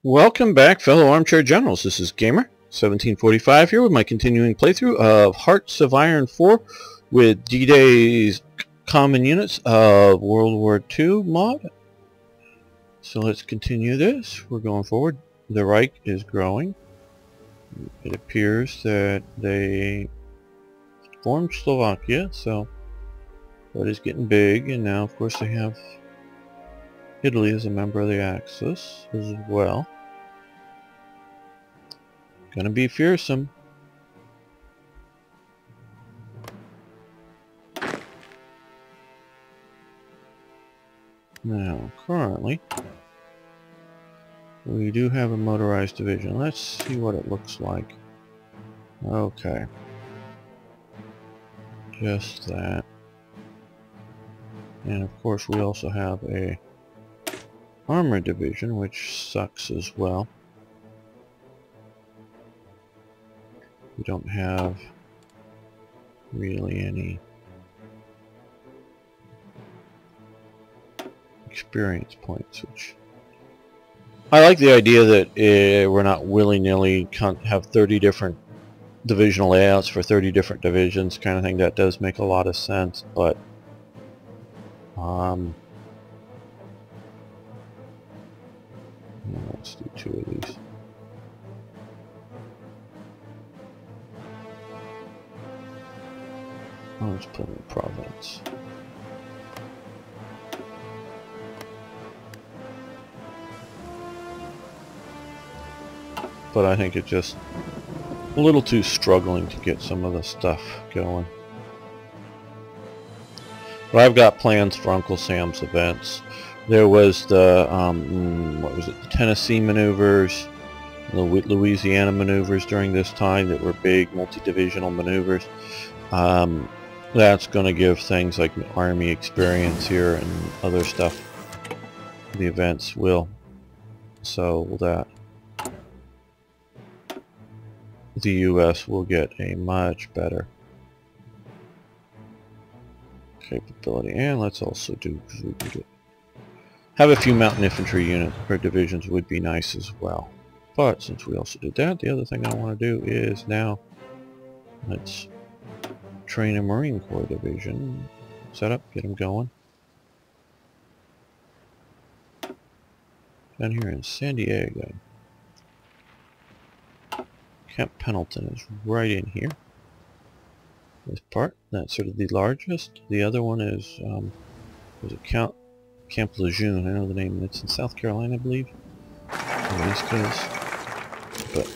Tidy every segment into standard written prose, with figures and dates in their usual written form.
Welcome back, fellow armchair generals. This is Gamer1745 here with my continuing playthrough of Hearts of Iron IV with D-Day's common units of World War II mod. So let's continue this. We're going forward. The Reich is growing. It appears that they formed Slovakia, so that is getting big, and now of course they have Italy as a member of the Axis as well. Gonna be fearsome. Now, currently, we do have a motorized division. Let's see what it looks like. Okay. Just that. And of course we also have a armored division, which sucks as well. We don't have really any experience points, which I like the idea that we're not willy-nilly have 30 different divisional layouts for 30 different divisions kind of thing. That does make a lot of sense, but let's do 2 of these. Oh, let's put in Providence. But I think it's just a little too struggling to get some of the stuff going. But I've got plans for Uncle Sam's events. There was the, what was it, the Tennessee maneuvers, the Louisiana maneuvers during this time that were big multi-divisional maneuvers. That's going to give things like Army experience here and other stuff. The events will. So that the U.S. will get a much better capability. And let's also do, because we can have a few mountain infantry units or divisions would be nice as well. But since we also did that, the other thing I want to do is now let's train a Marine Corps division. Set up, get them going. Down here in San Diego. Camp Pendleton is right in here. This part, that's sort of the largest. The other one is, was it Camp Lejeune? I know the name. It's in South Carolina, I believe. On the East Coast. But,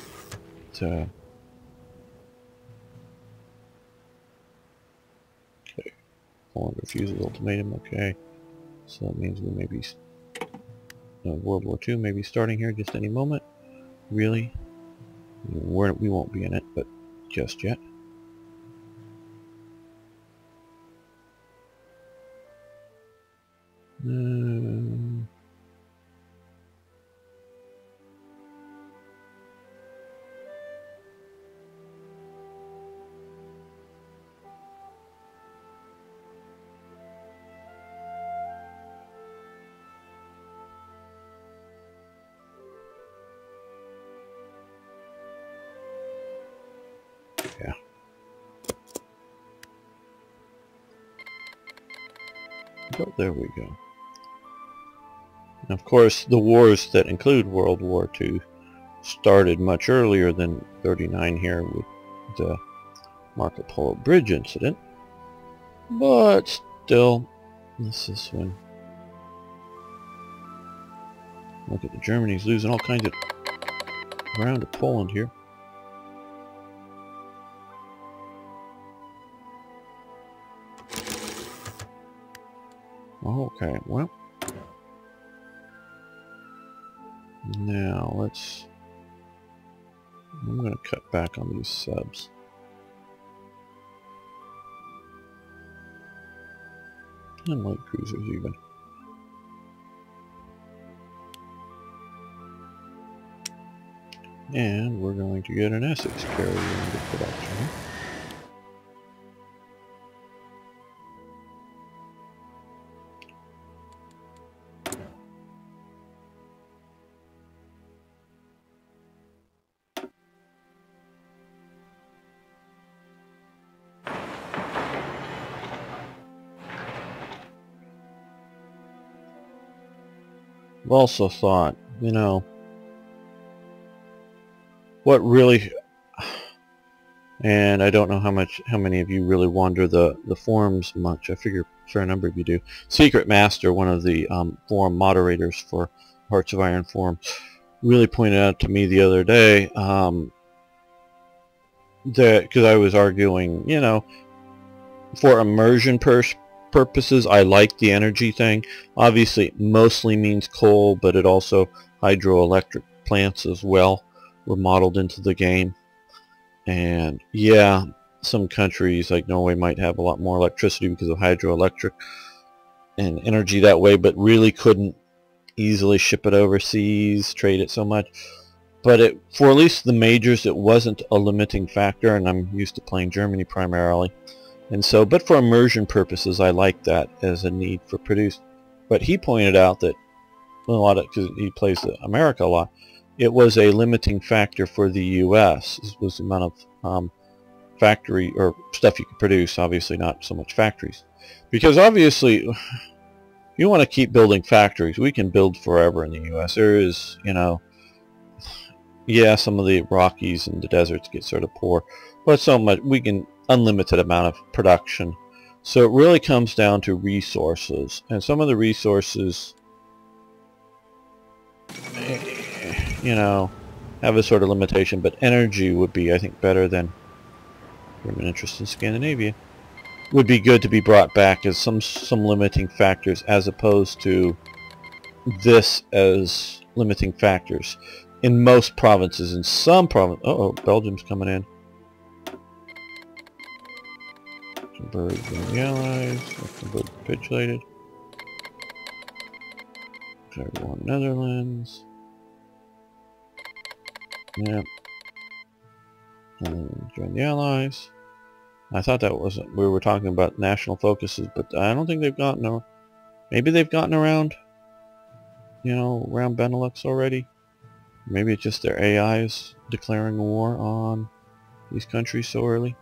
okay. Poland refuses ultimatum, okay. So that means we may be, World War II may be starting here just any moment. Really? We won't be in it, but just yet. Yeah. But there we go. And of course, the wars that include World War II started much earlier than 39 here with the Marco Polo Bridge incident. But still, this is when... Look at the Germany's losing all kinds of ground to Poland here. Okay, well, now let's, I'm going to cut back on these subs. And light cruisers even. And we're going to get an Essex carrier into production. I've also thought, you know, what really, and I don't know how many of you really wander the forums much. I figure a fair number of you do. Secret Master, one of the forum moderators for Hearts of Iron forum, really pointed out to me the other day that, because I was arguing, you know, for immersion purposes, I like the energy thing. Obviously, it mostly means coal, but it also hydroelectric plants as well were modeled into the game. And yeah, some countries like Norway might have a lot more electricity because of hydroelectric and energy that way, but really couldn't easily ship it overseas, trade it so much. But for at least the majors, it wasn't a limiting factor, and I'm used to playing Germany primarily. And so, but for immersion purposes, I like that as a need for produce. But he pointed out that a lot of, because he plays America a lot, it was a limiting factor for the U.S. was the amount of factory or stuff you could produce. Obviously, not so much factories, because obviously, you want to keep building factories. We can build forever in the U.S. There is, you know, yeah, some of the Rockies and the deserts get sort of poor, but so much we can unlimited amount of production. So it really comes down to resources, and some of the resources, you know, have a sort of limitation, but energy would be, I think, better than, from an interest in Scandinavia, would be good to be brought back as some limiting factors, as opposed to this as limiting factors in most provinces. In some provinces, uh-oh, Belgium's coming in. Birds and the Allies. Luxembourg capitulated. Taiwan, Netherlands. Yep. Join the Allies. I thought that wasn't. We were talking about national focuses, but I don't think they've gotten. Maybe they've gotten around. You know, around Benelux already. Maybe it's just their AIs declaring a war on these countries so early.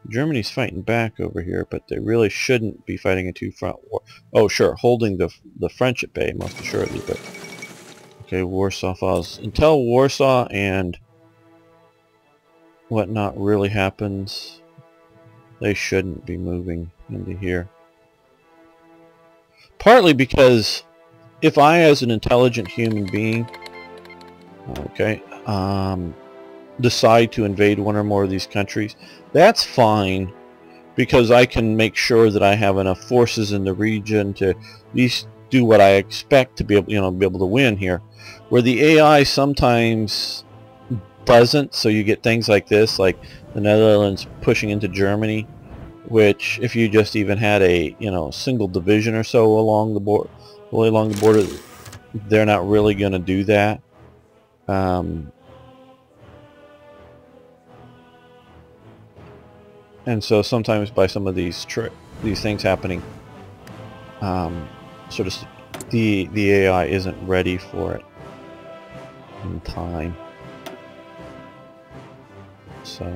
Germany's fighting back over here, but they really shouldn't be fighting a two-front war. Oh, sure, holding the French at bay, most assuredly, but... Okay, Warsaw falls. Until Warsaw and whatnot really happens, they shouldn't be moving into here. Partly because if I, as an intelligent human being, okay, decide to invade one or more of these countries, that's fine, because I can make sure that I have enough forces in the region to at least do what I expect to be able, you know, be able to win here. Where the AI sometimes doesn't, so you get things like this, like the Netherlands pushing into Germany, which if you just even had a, you know, single division or so along the border, they're not really going to do that. And so sometimes by some of these things happening, sort of the AI isn't ready for it in time. So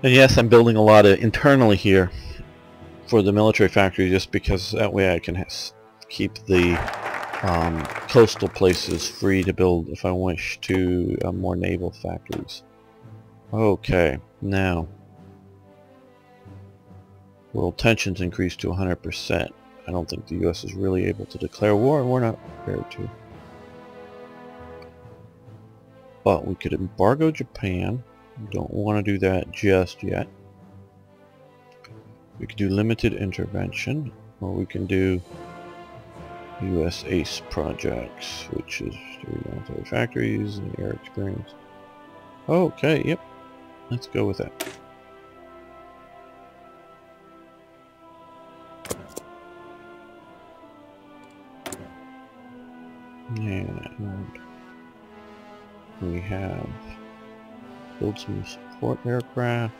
and yes, I'm building a lot of internally here for the military factory, just because that way I can keep the coastal places free to build if I wish to more naval factories. Okay, now world tensions increased to 100%. I don't think the U.S. is really able to declare war, and we're not prepared to. But we could embargo Japan. Don't want to do that just yet. We could do limited intervention, or we can do U.S.A. projects, which is military factories and air experience. Okay, yep. Let's go with that. And we have build some support aircraft.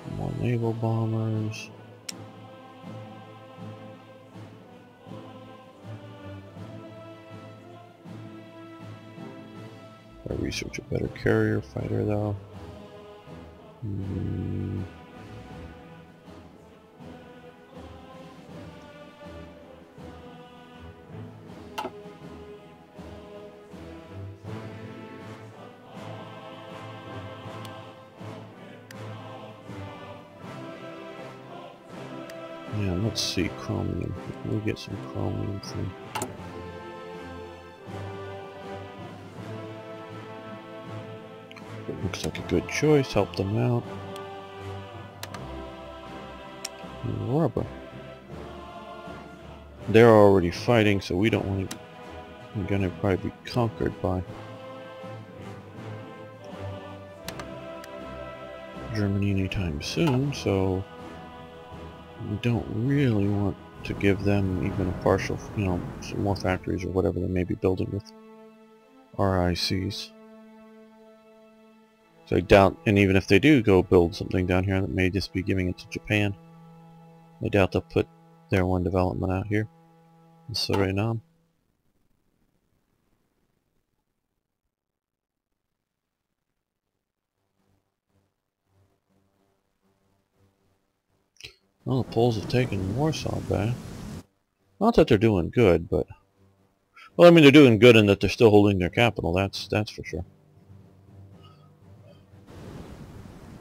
Some more naval bombers. Gotta research a better carrier fighter though. Yeah, let's see, chromium. We'll get some chromium thing. It looks like a good choice, help them out. And rubber. They're already fighting, so we don't want to... We're gonna probably be conquered by Germany anytime soon, so we don't really want to give them even a partial, you know, some more factories or whatever they may be building with RICs. So I doubt, and even if they do go build something down here, that may just be giving it to Japan. I doubt they'll put their one development out here in Suriname. Well, the Poles have taken Warsaw back. Not that they're doing good, but... Well, I mean, they're doing good in that they're still holding their capital, that's for sure.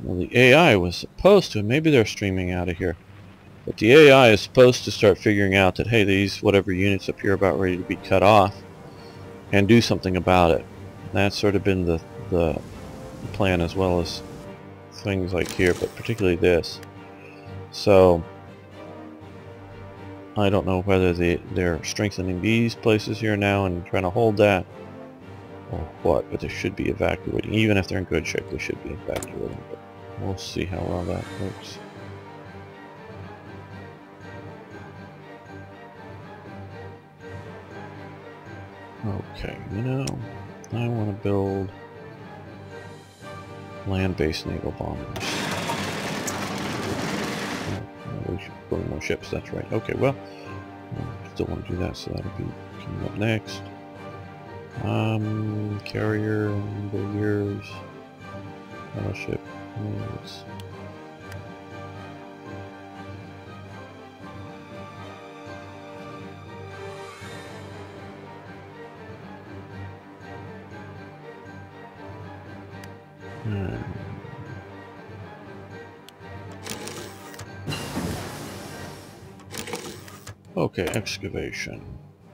Well, the AI was supposed to, maybe they're streaming out of here, but the AI is supposed to start figuring out that, hey, these whatever units up here are about ready to be cut off, and do something about it. And that's sort of been the plan, as well as things like here, but particularly this. So I don't know whether they're strengthening these places here now and trying to hold that, or what, but they should be evacuating. Even if they're in good shape, they should be evacuating, but we'll see how well that works. Okay, you know, I want to build land-based naval bombers. We should build more ships, that's right. Okay, well, still want to do that, so that'll be coming up next. Carrier, years, battleship, units. Okay, excavation.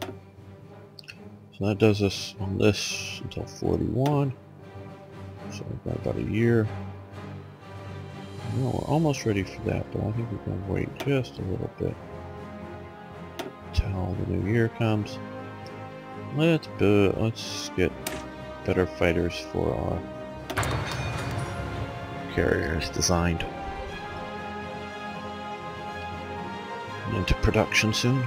So that does us on this until 41. So we've got about a year. No, we're almost ready for that, but I think we're going to wait just a little bit till the new year comes. Let's get better fighters for our carriers designed. Into production soon.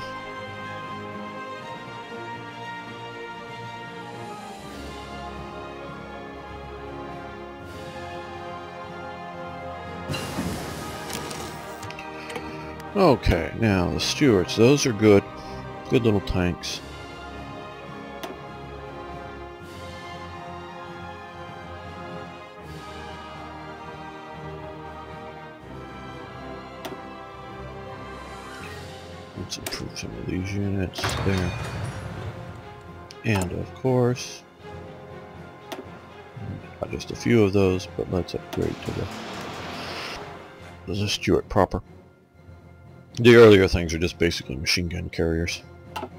Okay, now the Stuarts, those are good. Good little tanks. Let's improve some of these units there. And of course, not just a few of those, but let's upgrade to the Stuart proper. The earlier things are just basically machine gun carriers. And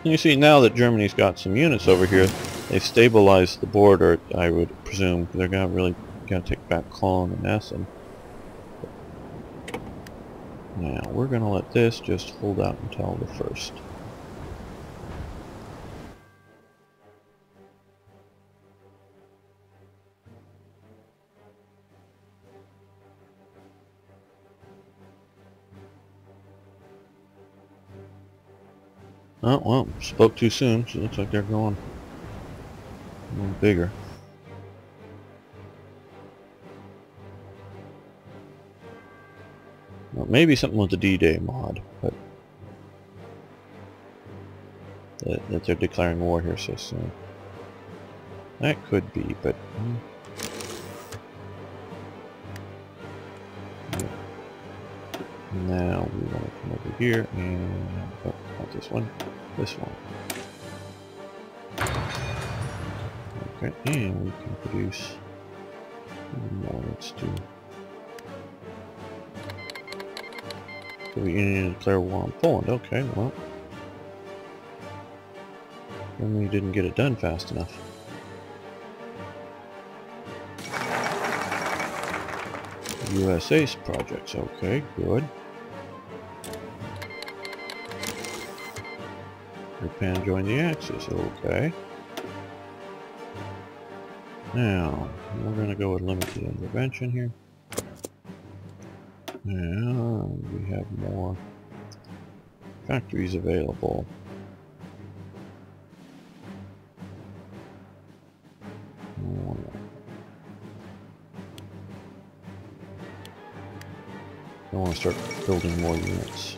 you see now that Germany's got some units over here, they've stabilized the border, I would presume. They're really gonna take back Cologne and Essen. Now, we're going to let this just hold out until the 1st. Oh, well, spoke too soon, so it looks like they're going a little bigger. Well, maybe something with the D-Day mod, but that they're declaring war here so soon. That could be, but... Now we want to come over here and... Oh, not this one. This one. Okay, and we can produce... more. Let's do... So we need to declare war on Poland. Okay, well... Germany didn't get it done fast enough. U.S.A.'s projects. Okay, good. Japan joined the Axis. Okay. Now, we're going to go with limited intervention here. And we have more factories available. I want to start building more units.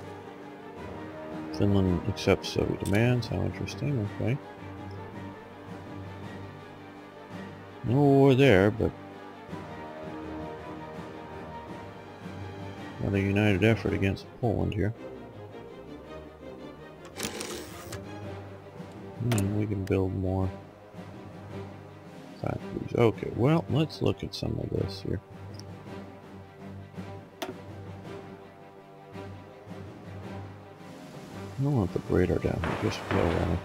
Finland accepts Soviet demands. How interesting. Okay. No war there, but another united effort against Poland here. And we can build more factories. Okay, well, let's look at some of this here. I don't want to put radar down here, just go around.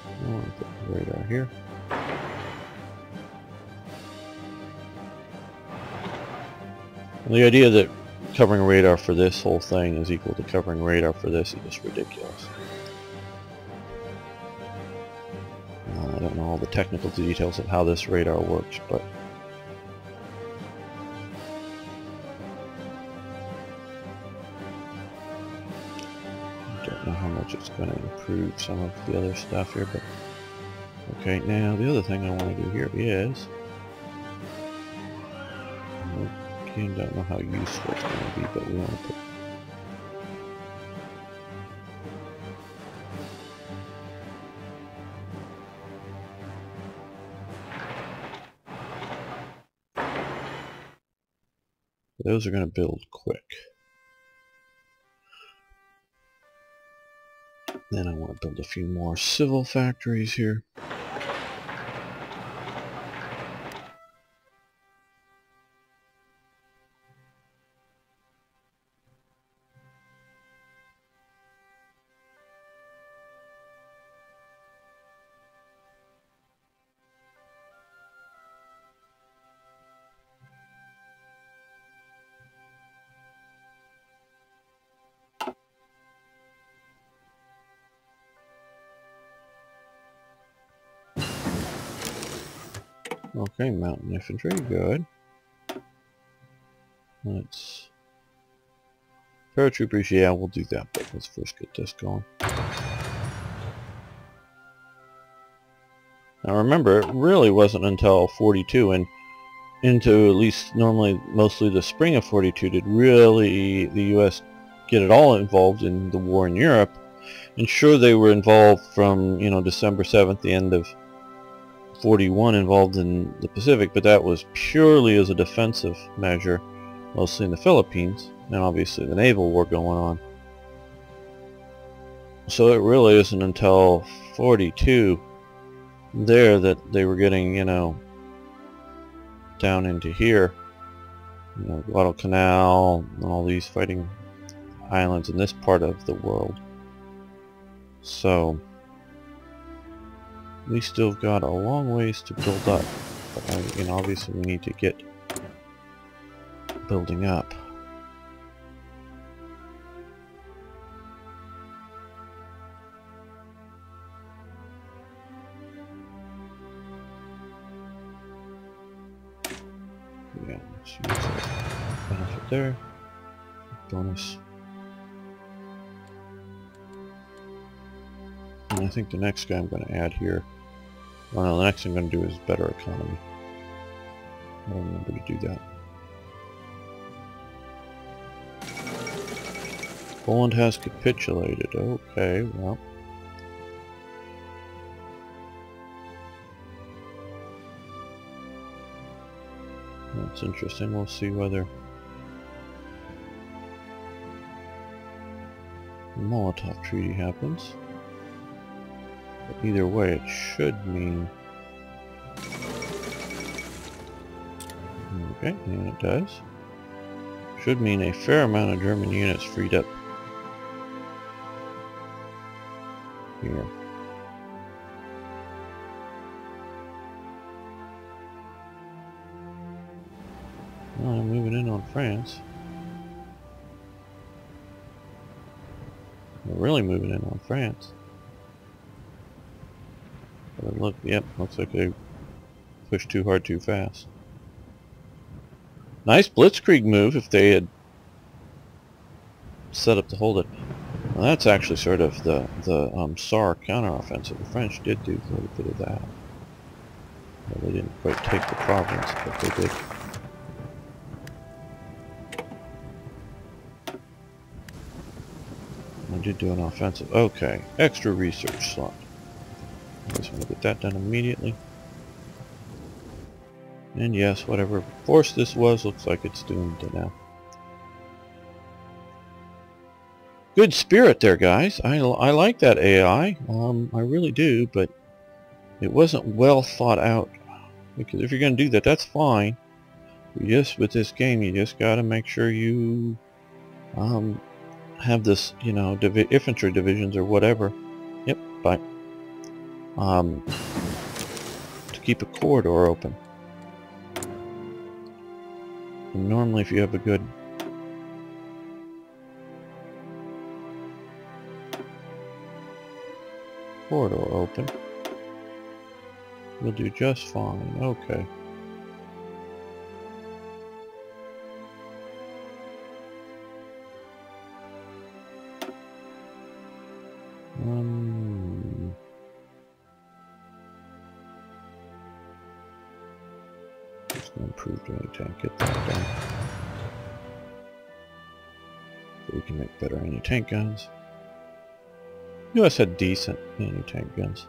I want to put radar here. And the idea that covering radar for this whole thing is equal to covering radar for this is just ridiculous. I don't know all the technical details of how this radar works, but how much it's going to improve some of the other stuff here, but okay, now the other thing I want to do here is, again, don't know how useful it's going to be, but we want to put those are going to build quick. Then I want to build a few more civil factories here. Okay, mountain infantry, good. Let's... Paratroopers, yeah, we'll do that, but let's first get this going. Now remember, it really wasn't until 42 and into at least normally mostly the spring of 42 did really the U.S. get it all involved in the war in Europe. And sure, they were involved from, you know, December 7th, the end of 41, involved in the Pacific, but that was purely as a defensive measure, mostly in the Philippines, and obviously the naval war going on. So it really isn't until 42 there that they were getting, you know, down into here, you know, Guadalcanal and all these fighting islands in this part of the world. So we still got a long ways to build up, but you know, obviously we need to get building up. Yeah, let's use that benefit there. Bonus. And I think the next guy I'm going to add here, well, no, the next thing I'm going to do is better economy. I'll remember to do that. Poland has capitulated. Okay, well. That's interesting. We'll see whether the Molotov Treaty happens. But either way, it should mean... Okay, and it does. Should mean a fair amount of German units freed up here. Well, I'm moving in on France. We're really moving in on France. But look, yep, looks like they pushed too hard too fast. Nice blitzkrieg move if they had set up to hold it. Well, that's actually sort of the SAR counteroffensive. The French did do a little bit of that. Well, they didn't quite take the province, but they did. I did do an offensive. Okay, extra research slot. I just want to get that done immediately. And yes, whatever force this was, looks like it's doomed now. Good spirit there, guys. I like that AI. I really do, but it wasn't well thought out. Because if you're going to do that, that's fine. But just with this game, you just got to make sure you have this, you know, infantry divisions or whatever. Yep, but to keep a corridor open. And normally, if you have a good corridor open, you'll do just fine. Okay. Just gonna improve the anti-tank, get that done. So we can make better anti-tank guns. U.S. had decent anti-tank guns.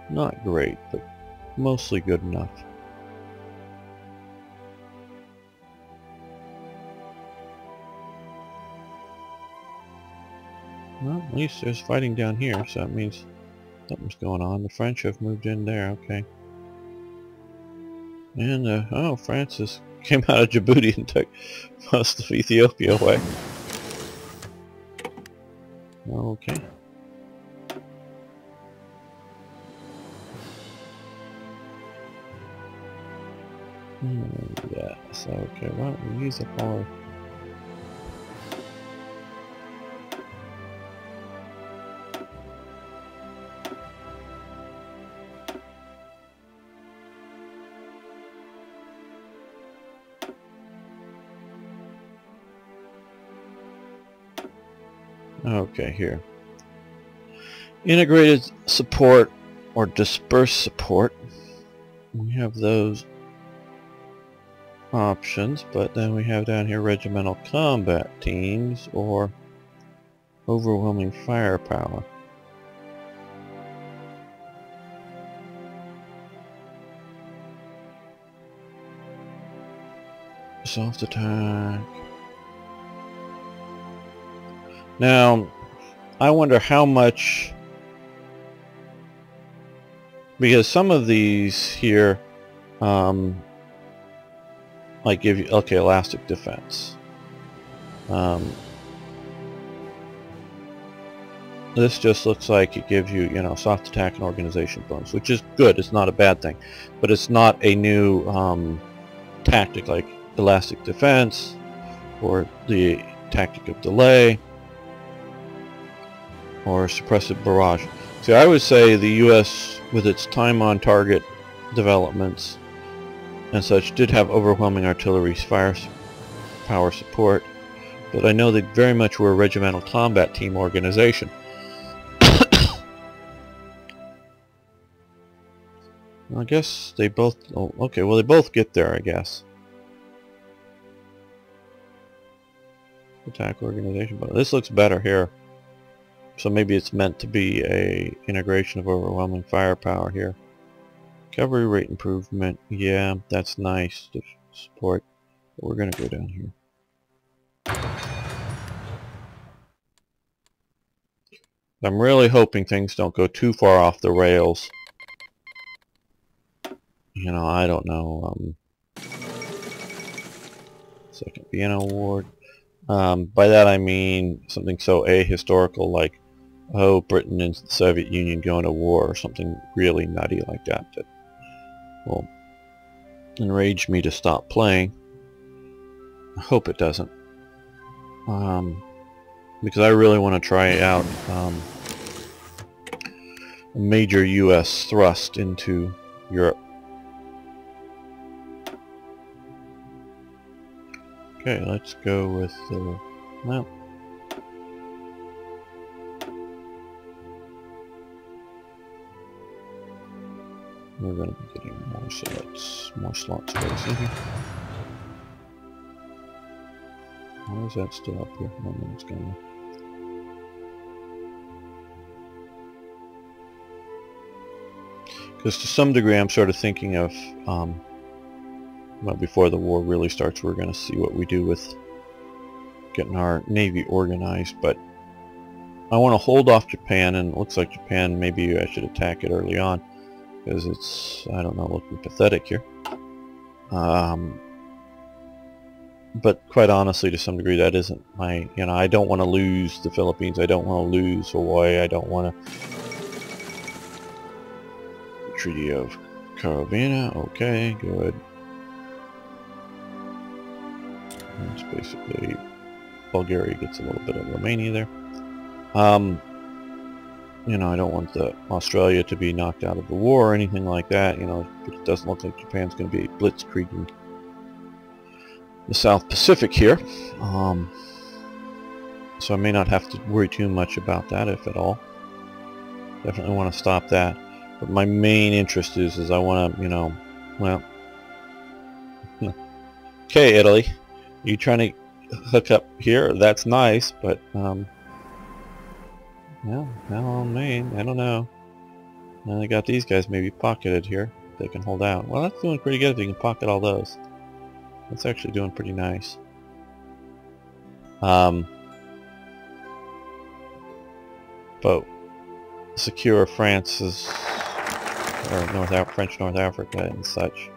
Not great, but mostly good enough. Well, at least there's fighting down here, so that means something's going on. The French have moved in there, okay. And, oh, France came out of Djibouti and took most of Ethiopia away. Okay. Yes, okay, why don't we use up our... Okay, here. Integrated support or dispersed support. We have those options, but then we have down here regimental combat teams or overwhelming firepower. Soft attack. Now, I wonder how much, because some of these here, like give you, okay, elastic defense. This just looks like it gives you, you know, soft attack and organization bonus, which is good. It's not a bad thing, but it's not a new tactic like elastic defense or the tactic of delay or suppressive barrage. See, I would say the U.S. with its time on target developments and such did have overwhelming artillery firepower support, but I know they very much were a regimental combat team organization. I guess they both, oh, okay, well they both get there, I guess. Attack organization, but this looks better here. So maybe it's meant to be a integration of overwhelming firepower here. Cavalry rate improvement, yeah, that's nice to support. But we're gonna go down here. I'm really hoping things don't go too far off the rails. You know, I don't know. Second Vienna Award. By that I mean something so ahistorical like, oh, Britain and the Soviet Union going to war, or something really nutty like that that will enrage me to stop playing. I hope it doesn't. Because I really want to try out a major U.S. thrust into Europe. Okay, let's go with the... well, we're going to be getting more, so that's more slot space in here. Why is that still up here? Oh, no, it's gone. Because to some degree I'm sort of thinking of, well, before the war really starts, we're going to see what we do with getting our Navy organized, but I want to hold off Japan, and it looks like Japan, maybe I should attack it early on, because it's, I don't know, looking pathetic here. But quite honestly, to some degree, that isn't my, you know, I don't want to lose the Philippines, I don't want to lose Hawaii, I don't want to... Treaty of Caravina, okay, good. It's basically Bulgaria gets a little bit of Romania there. You know, I don't want Australia to be knocked out of the war or anything like that. You know, it doesn't look like Japan's going to be blitzkrieging the South Pacific here. So I may not have to worry too much about that, if at all. Definitely want to stop that. But my main interest is I want to, you know, well, okay, Italy, you trying to hook up here? That's nice, but well, now Maine, I don't know. And I got these guys maybe pocketed here. They can hold out. Well, that's doing pretty good if you can pocket all those. That's actually doing pretty nice. But secure France's, or French North Africa and such,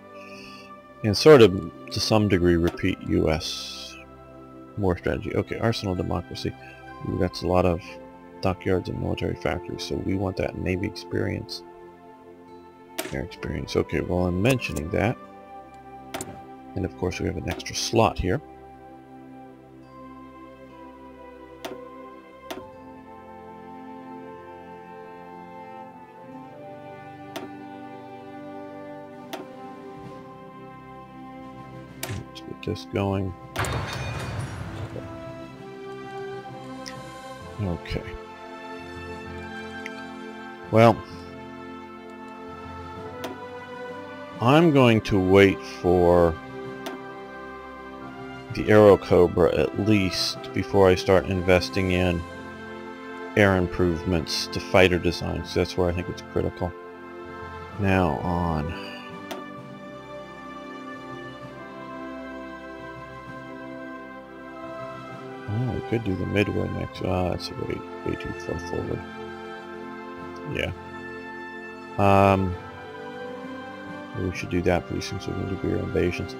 and sort of to some degree repeat U.S. war strategy. Okay, arsenal democracy. Ooh, that's a lot of dockyards and military factories, so we want that Navy experience. Air experience. Okay, well, I'm mentioning that, and of course we have an extra slot here. Let's get this going. Okay. Well, I'm going to wait for the Aero Cobra at least before I start investing in air improvements to fighter designs. That's where I think it's critical. Now on. Oh, we could do the Midway next. Ah, that's way too far forward. Yeah. We should do that pretty soon so we can do bigger invasions.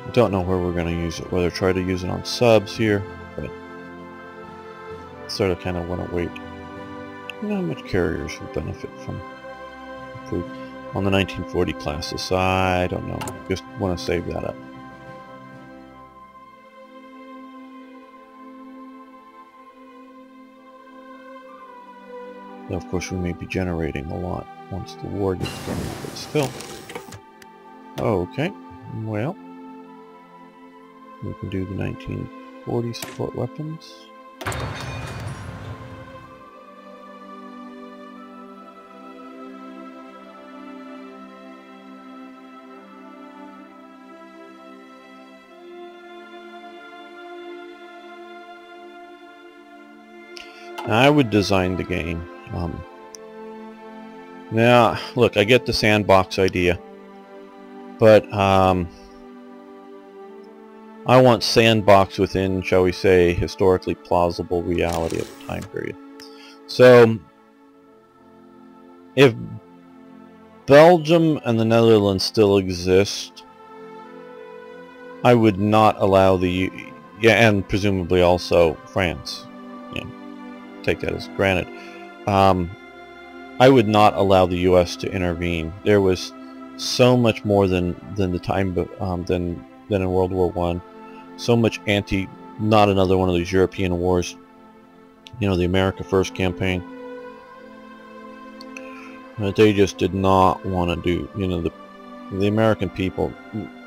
I don't know where we're going to use it, whether try to use it on subs here, but sort of kind of want to wait. You know how much carriers will benefit from improved on the 1940 classes. I don't know. Just want to save that up. Now, of course, we may be generating a lot once the war gets going, but still. Okay, well, we can do the 1940 support weapons. I would design the game. Now, look, I get the sandbox idea, but I want sandbox within, shall we say, historically plausible reality of the time period. So, if Belgium and the Netherlands still exist, I would not allow and presumably also France, take that as granted. I would not allow the U.S. to intervene. There was so much more than the time than in World War I. So much not another one of these European wars. The America First campaign. But they just did not want to do. The American people.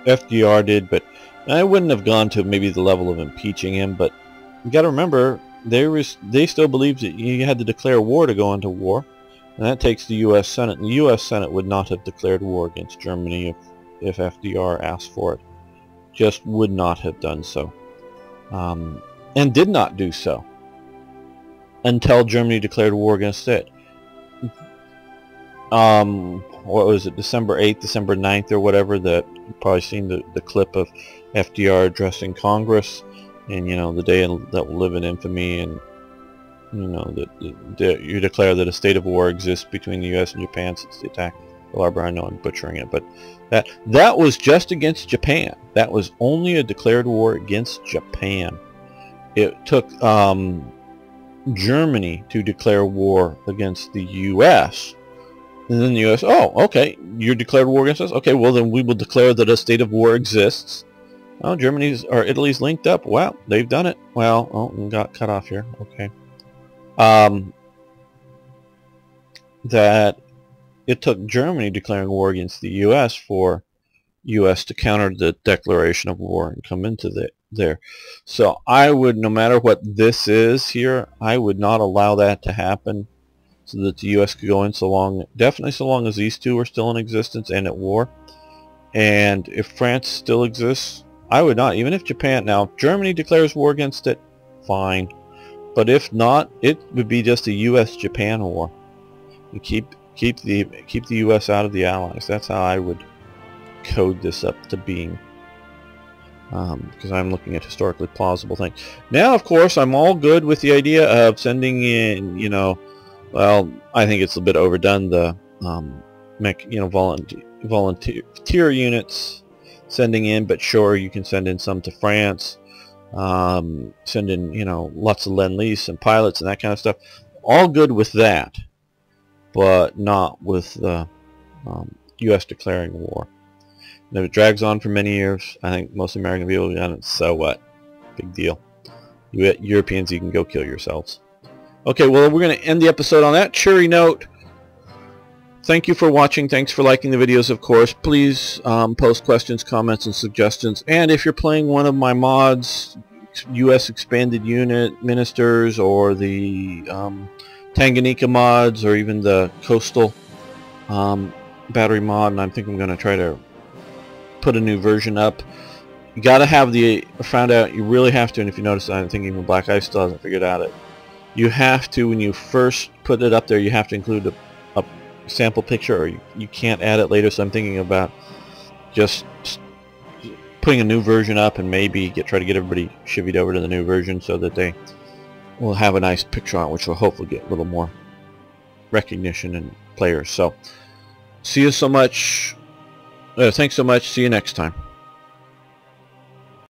FDR did, but I wouldn't have gone to maybe the level of impeaching him. But you got to remember, they still believed that you had to declare war to go into war. And that takes the U.S. Senate. And the U.S. Senate would not have declared war against Germany if FDR asked for it. Just would not have done so. And did not do so until Germany declared war against it. What was it, December 8th, December 9th or whatever, that you've probably seen the clip of FDR addressing Congress, and the day that will live in infamy, and that you declare that a state of war exists between the U.S. and Japan since the attack of Pearl Harbor. I know I'm butchering it, but that was just against Japan. That was only a declared war against Japan. It took Germany to declare war against the U.S. And then the U.S., oh, okay, you declared war against us? Okay, well then we will declare that a state of war exists. Oh, Germany's or Italy's linked up. Wow, they've done it. Well, and got cut off here. Okay. That it took Germany declaring war against the U.S. for U.S. to counter the declaration of war and come into there. So I would, no matter what this is here, I would not allow that to happen, so that the U.S. could go in definitely so long as these two are still in existence and at war. And if France still exists, I would not, even if Japan, now if Germany declares war against it, fine. But if not, it would be just a U.S.-Japan war. And keep the U.S. out of the Allies. That's how I would code this up to being. Because I'm looking at historically plausible things. Now, of course, I'm all good with the idea of sending in, well, I think it's a bit overdone, the volunteer units sending in, but sure, you can send in some to France, send in, lots of Lend-Lease and pilots and that kind of stuff. All good with that, but not with the U.S. declaring war. And if it drags on for many years, I think most American people have done it, so what? Big deal. Europeans, you can go kill yourselves. Okay, well, we're going to end the episode on that cheery note. Thank you for watching. Thanks for liking the videos, of course. Please post questions, comments, and suggestions. And if you're playing one of my mods, U.S. Expanded Unit Ministers, or the Tanganyika mods, or even the Coastal Battery mod, and I think I'm going to try to put a new version up. You got to have you really have to, and if you notice, I think even Black Ice still hasn't figured out it. You have to, when you first put it up there, you have to include a sample picture, or you can't add it later. So I'm thinking about just putting a new version up, and maybe try to get everybody shivvied over to the new version so that they will have a nice picture on it, which will hopefully get a little more recognition and players. So see you so much. Thanks so much. See you next time.